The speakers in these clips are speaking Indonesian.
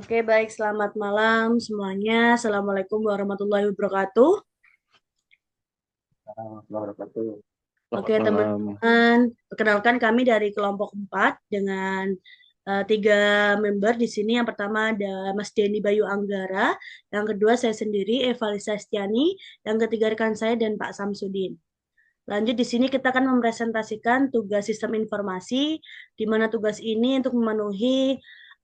Oke, baik. Selamat malam semuanya. Assalamualaikum warahmatullahi wabarakatuh. Warahmatullahi wabarakatuh. Oke, Selamat malam. teman-teman. Perkenalkan kami dari kelompok 4 dengan tiga member di sini. Yang pertama ada Mas Denny Bayu Anggara. Yang kedua saya sendiri, Eva Lisa Stiani. Yang ketiga rekan saya dan Pak Samsudin. Lanjut di sini kita akan mempresentasikan tugas sistem informasi, di mana tugas ini untuk memenuhi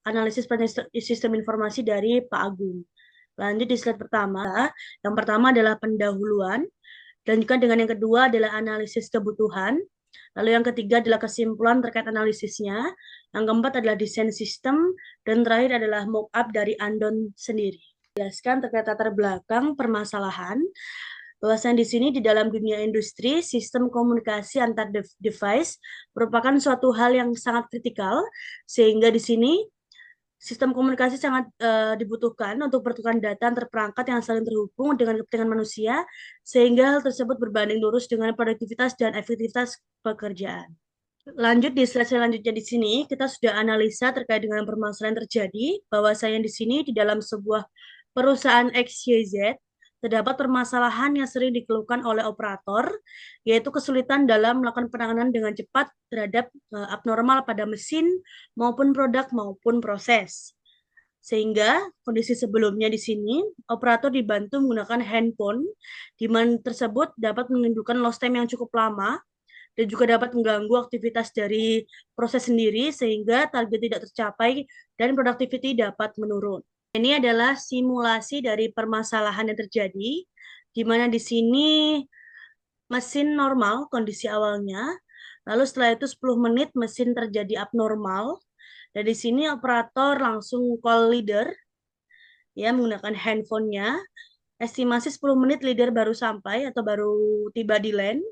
analisis sistem informasi dari Pak Agung. Lanjut di slide pertama. Yang pertama adalah pendahuluan, dan juga dengan yang kedua adalah analisis kebutuhan. Lalu yang ketiga adalah kesimpulan terkait analisisnya. Yang keempat adalah desain sistem, dan terakhir adalah mock-up dari Andon sendiri. Jelaskan terkait latar belakang permasalahan, bahwasanya di sini di dalam dunia industri, sistem komunikasi antar device merupakan suatu hal yang sangat kritikal, sehingga di sini sistem komunikasi sangat dibutuhkan untuk pertukaran data antar perangkat yang saling terhubung dengan kepentingan manusia, sehingga hal tersebut berbanding lurus dengan produktivitas dan efektivitas pekerjaan. Lanjut di slide selanjutnya di sini, kita sudah analisa terkait dengan permasalahan yang terjadi, bahwa saya di sini di dalam sebuah perusahaan XYZ, terdapat permasalahan yang sering dikeluhkan oleh operator, yaitu kesulitan dalam melakukan penanganan dengan cepat terhadap abnormal pada mesin maupun produk maupun proses. Sehingga kondisi sebelumnya di sini, operator dibantu menggunakan handphone, di mana tersebut dapat menimbulkan lost time yang cukup lama, dan juga dapat mengganggu aktivitas dari proses sendiri, sehingga target tidak tercapai dan productivity dapat menurun. Ini adalah simulasi dari permasalahan yang terjadi, di mana di sini mesin normal kondisi awalnya, lalu setelah itu 10 menit mesin terjadi abnormal, dan di sini operator langsung call leader, ya menggunakan handphonenya. Estimasi 10 menit leader baru sampai atau baru tiba di land,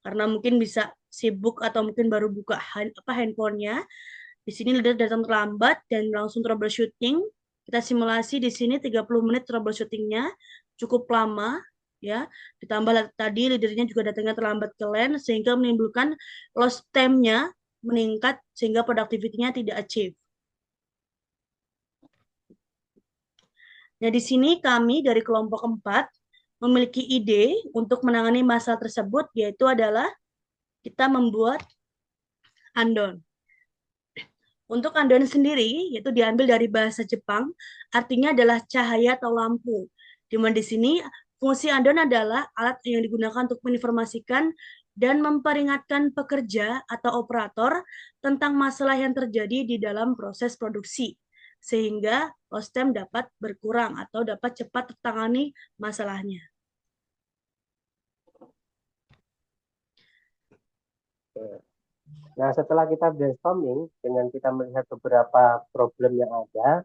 karena mungkin bisa sibuk atau mungkin baru buka handphonenya. Di sini leader datang terlambat dan langsung troubleshooting. Kita simulasi di sini 30 menit troubleshootingnya, cukup lama ya. Ditambah tadi leadernya juga datangnya terlambat ke land, sehingga menimbulkan lost time-nya meningkat, sehingga productivity-nya tidak achieve. Nah, di sini kami dari kelompok 4 memiliki ide untuk menangani masalah tersebut, yaitu adalah kita membuat andon. Untuk andon sendiri, yaitu diambil dari bahasa Jepang, artinya adalah cahaya atau lampu. Di mana di sini fungsi andon adalah alat yang digunakan untuk menginformasikan dan memperingatkan pekerja atau operator tentang masalah yang terjadi di dalam proses produksi, sehingga lost time dapat berkurang atau dapat cepat tertangani masalahnya. Nah, setelah kita brainstorming dengan kita melihat beberapa problem yang ada,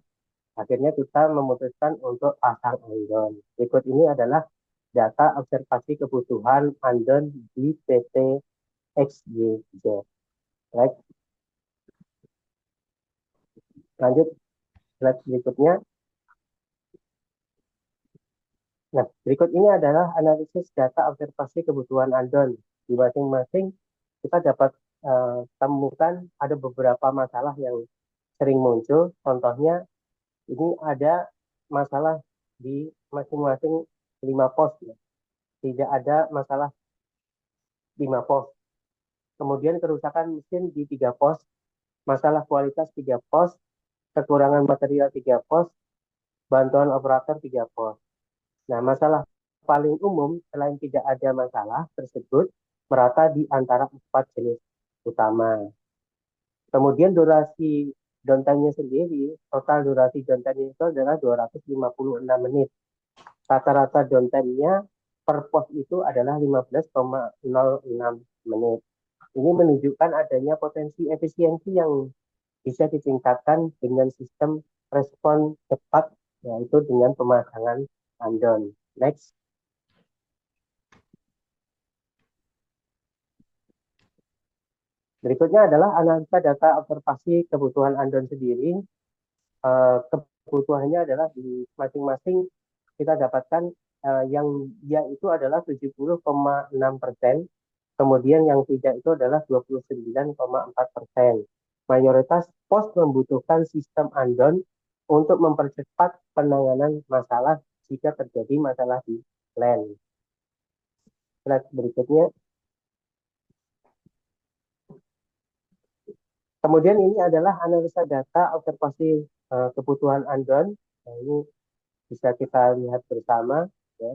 akhirnya kita memutuskan untuk pasang Andon. Berikut ini adalah data observasi kebutuhan Andon di PT XYZ. Baik, lanjut slide berikutnya. Nah, berikut ini adalah analisis data observasi kebutuhan Andon. Di masing-masing kita dapat temukan ada beberapa masalah yang sering muncul. Contohnya, ini ada masalah di masing-masing 5 pos. Ya. Tidak ada masalah 5 pos. Kemudian kerusakan mesin di 3 pos. Masalah kualitas 3 pos. Kekurangan material 3 pos. Bantuan operator 3 pos. Nah, masalah paling umum selain tidak ada masalah tersebut merata di antara 4 jenis utama. Kemudian durasi downtime-nya sendiri, total durasi downtime itu adalah 256 menit. Rata-rata downtime-nya per pos itu adalah 15,06 menit. Ini menunjukkan adanya potensi efisiensi yang bisa ditingkatkan dengan sistem respon cepat, yaitu dengan pemasangan andon. Next. Berikutnya adalah analisa data observasi kebutuhan andon sendiri. Kebutuhannya adalah di masing-masing kita dapatkan yang dia itu adalah 70,6%, kemudian yang tidak itu adalah 29,4%. Mayoritas pos membutuhkan sistem andon untuk mempercepat penanganan masalah jika terjadi masalah di LAN. Slide berikutnya. Kemudian ini adalah analisa data observasi kebutuhan Andon. Nah, ini bisa kita lihat bersama ya.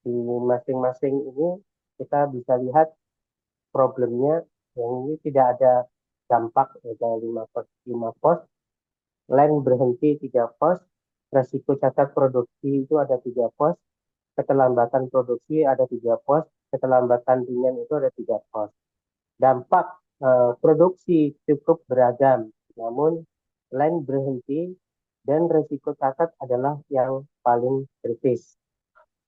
Di masing-masing ini kita bisa lihat problemnya. Yang ini tidak ada dampak, ada 5 pos, LAN berhenti 3 pos, resiko cacat produksi itu ada 3 pos, keterlambatan produksi ada 3 pos, keterlambatan ringan itu ada 3 pos. Dampak produksi cukup beragam, namun LAN berhenti dan resiko cacat adalah yang paling kritis.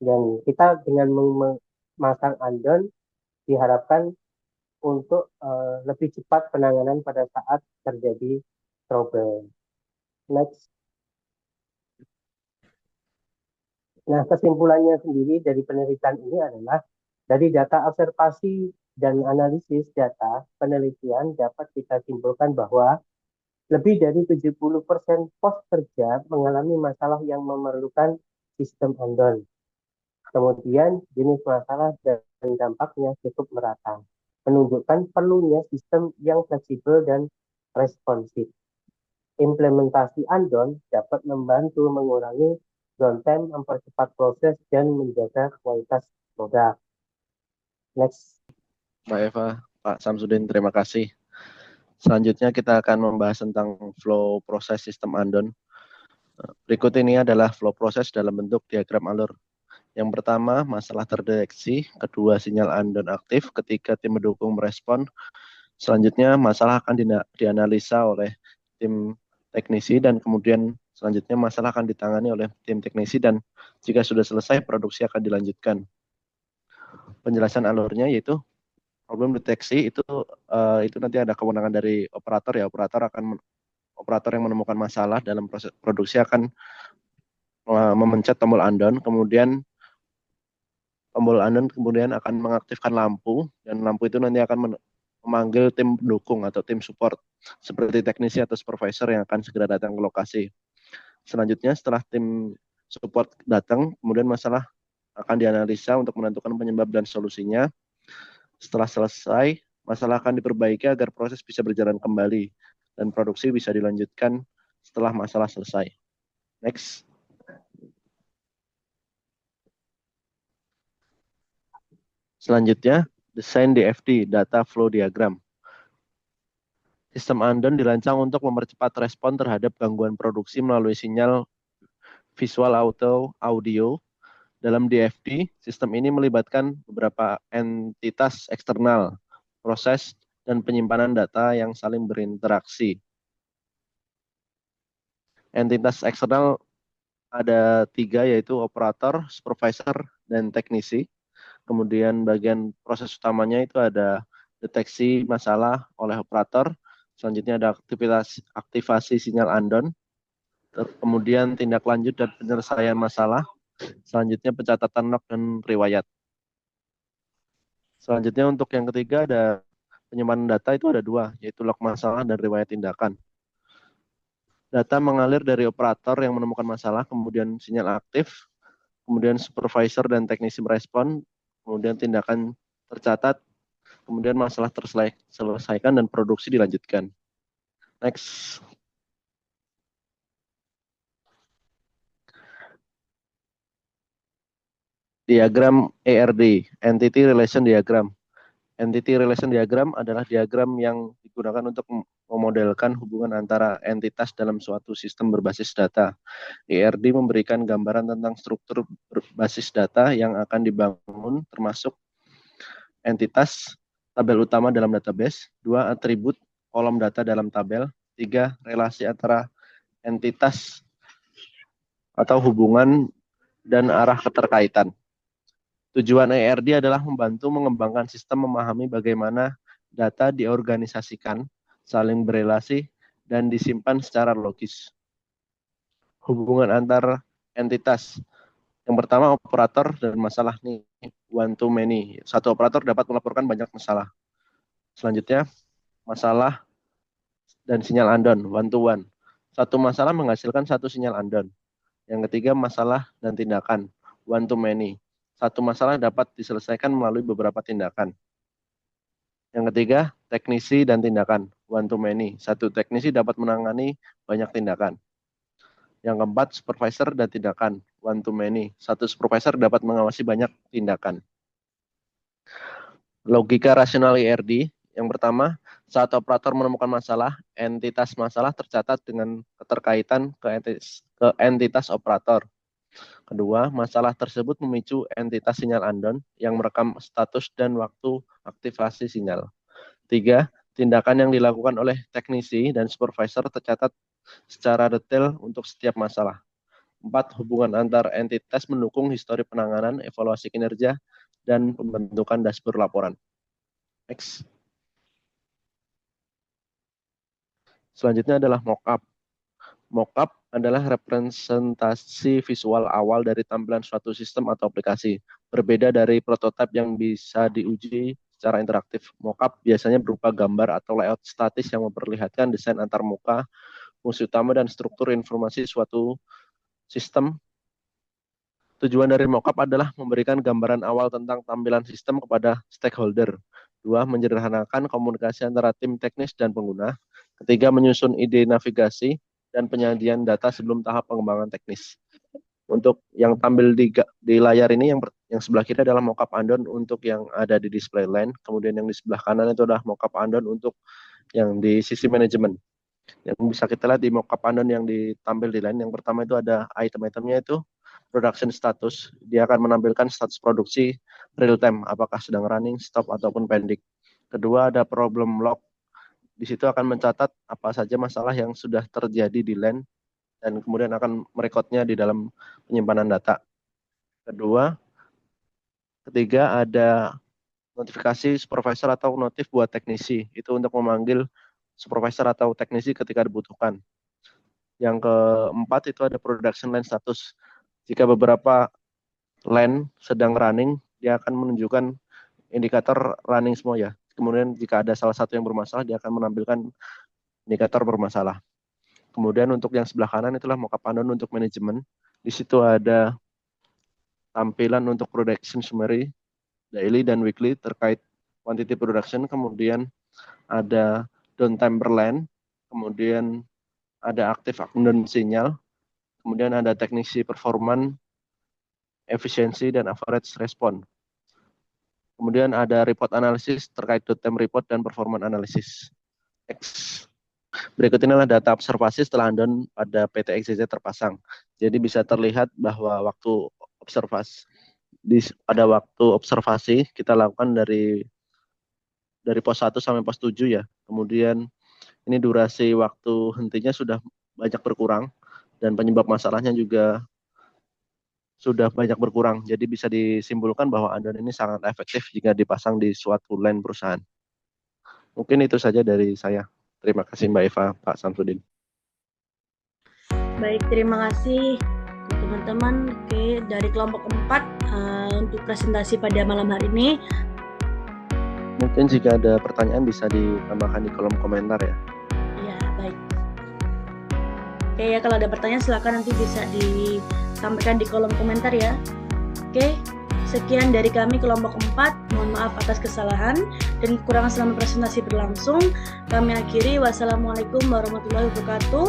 Dan kita dengan memasang Andon diharapkan untuk lebih cepat penanganan pada saat terjadi trouble. Next. Nah, kesimpulannya sendiri dari penelitian ini adalah dari data observasi dan analisis data penelitian dapat kita simpulkan bahwa lebih dari 70% pos kerja mengalami masalah yang memerlukan sistem Andon. Kemudian jenis masalah dan dampaknya cukup merata, menunjukkan perlunya sistem yang fleksibel dan responsif. Implementasi Andon dapat membantu mengurangi downtime, mempercepat proses, dan menjaga kualitas produk. Next. Mbak Eva, Pak Samsudin, terima kasih. Selanjutnya kita akan membahas tentang flow proses sistem Andon. Berikut ini adalah flow proses dalam bentuk diagram alur. Yang pertama, masalah terdeteksi. Kedua, sinyal Andon aktif ketika tim mendukung merespon. Selanjutnya, masalah akan dianalisa oleh tim teknisi dan kemudian selanjutnya masalah akan ditangani oleh tim teknisi dan jika sudah selesai, produksi akan dilanjutkan. Penjelasan alurnya yaitu problem deteksi itu nanti ada kewenangan dari operator ya. Operator yang menemukan masalah dalam proses produksi akan memencet tombol Andon, kemudian tombol Andon kemudian akan mengaktifkan lampu dan lampu itu nanti akan memanggil tim pendukung atau tim support seperti teknisi atau supervisor yang akan segera datang ke lokasi. Selanjutnya setelah tim support datang, kemudian masalah akan dianalisa untuk menentukan penyebab dan solusinya. Setelah selesai, masalah akan diperbaiki agar proses bisa berjalan kembali dan produksi bisa dilanjutkan setelah masalah selesai. Next. Selanjutnya, desain DFD, Data Flow Diagram. Sistem Andon dirancang untuk mempercepat respon terhadap gangguan produksi melalui sinyal visual audio. Dalam DFD, sistem ini melibatkan beberapa entitas eksternal, proses, dan penyimpanan data yang saling berinteraksi. Entitas eksternal ada 3, yaitu operator, supervisor, dan teknisi. Kemudian bagian proses utamanya itu ada deteksi masalah oleh operator. Selanjutnya ada aktivasi sinyal Andon. Kemudian tindak lanjut dan penyelesaian masalah. Selanjutnya pencatatan log dan riwayat. Selanjutnya untuk yang ketiga ada penyimpanan data itu ada 2, yaitu log masalah dan riwayat tindakan. Data mengalir dari operator yang menemukan masalah, kemudian sinyal aktif, kemudian supervisor dan teknisi merespon, kemudian tindakan tercatat, kemudian masalah terselesaikan dan produksi dilanjutkan. Next. Diagram ERD, Entity Relation Diagram. Entity Relation Diagram adalah diagram yang digunakan untuk memodelkan hubungan antara entitas dalam suatu sistem berbasis data. ERD memberikan gambaran tentang struktur berbasis data yang akan dibangun, termasuk entitas, tabel utama dalam database, 2, atribut kolom data dalam tabel, 3, relasi antara entitas atau hubungan dan arah keterkaitan. Tujuan ERD adalah membantu mengembangkan sistem memahami bagaimana data diorganisasikan, saling berelasi, dan disimpan secara logis. Hubungan antar entitas. Yang pertama, operator dan masalah nih, one to many. Satu operator dapat melaporkan banyak masalah. Selanjutnya, masalah dan sinyal Andon, one to one. Satu masalah menghasilkan satu sinyal andon. Yang ketiga, masalah dan tindakan, one to many. Satu masalah dapat diselesaikan melalui beberapa tindakan. Yang ketiga, teknisi dan tindakan, one to many. Satu teknisi dapat menangani banyak tindakan. Yang keempat, supervisor dan tindakan, one to many. Satu supervisor dapat mengawasi banyak tindakan. Logika rasional IRD, yang pertama, saat operator menemukan masalah, entitas masalah tercatat dengan keterkaitan ke entitas operator. Kedua, masalah tersebut memicu entitas sinyal andon yang merekam status dan waktu aktivasi sinyal. Tiga, tindakan yang dilakukan oleh teknisi dan supervisor tercatat secara detail untuk setiap masalah. 4. Hubungan antar entitas mendukung histori penanganan, evaluasi kinerja, dan pembentukan dashboard laporan. Next. Selanjutnya adalah mockup. Mockup adalah representasi visual awal dari tampilan suatu sistem atau aplikasi. Berbeda dari prototipe yang bisa diuji secara interaktif. Mockup biasanya berupa gambar atau layout statis yang memperlihatkan desain antarmuka, fungsi utama, dan struktur informasi suatu sistem. Tujuan dari mockup adalah memberikan gambaran awal tentang tampilan sistem kepada stakeholder. 2. Menyederhanakan komunikasi antara tim teknis dan pengguna. 3. Menyusun ide navigasi dan penyajian data sebelum tahap pengembangan teknis. Untuk yang tampil di layar ini, yang sebelah kiri adalah mockup andon untuk yang ada di display line. Kemudian yang di sebelah kanan itu adalah mockup andon untuk yang di sisi manajemen. Yang bisa kita lihat di mockup andon yang ditampil di line, yang pertama itu ada item-itemnya itu production status. Dia akan menampilkan status produksi real time, apakah sedang running, stop, ataupun pending. Kedua, ada problem log. Di situ akan mencatat apa saja masalah yang sudah terjadi di line dan kemudian akan merekodnya di dalam penyimpanan data. Ketiga, ada notifikasi supervisor atau notif buat teknisi. Itu untuk memanggil supervisor atau teknisi ketika dibutuhkan. Yang keempat itu ada production line status. Jika beberapa line sedang running, dia akan menunjukkan indikator running semua ya. Kemudian jika ada salah satu yang bermasalah, dia akan menampilkan indikator bermasalah. Kemudian untuk yang sebelah kanan itulah mockup andon untuk manajemen. Di situ ada tampilan untuk production summary, daily dan weekly terkait quantity production. Kemudian ada downtime per line. Kemudian ada active andon sinyal. Kemudian ada teknisi performan, efisiensi, dan average response. Kemudian ada report analisis terkait downtime report dan performance analysis. Next. Berikut ini adalah data observasi setelah andon pada PT XYZ terpasang. Jadi bisa terlihat bahwa pada waktu observasi kita lakukan dari pos 1 sampai pos 7 ya. Kemudian ini durasi waktu hentinya sudah banyak berkurang dan penyebab masalahnya juga sudah banyak berkurang. Jadi bisa disimpulkan bahwa andon ini sangat efektif jika dipasang di suatu line perusahaan. Mungkin itu saja dari saya. Terima kasih Mbak Eva, Pak Samsudin. Baik, terima kasih teman-teman. Oke, dari kelompok 4 untuk presentasi pada malam hari ini. Mungkin jika ada pertanyaan bisa ditambahkan di kolom komentar ya. Ya, baik. Oke ya, kalau ada pertanyaan silakan nanti bisa disampaikan di kolom komentar ya. Oke, sekian dari kami kelompok 4. Mohon maaf atas kesalahan dan kekurangan selama presentasi berlangsung. Kami akhiri. Wassalamualaikum warahmatullahi wabarakatuh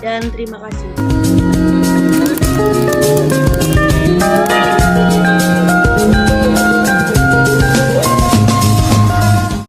dan terima kasih.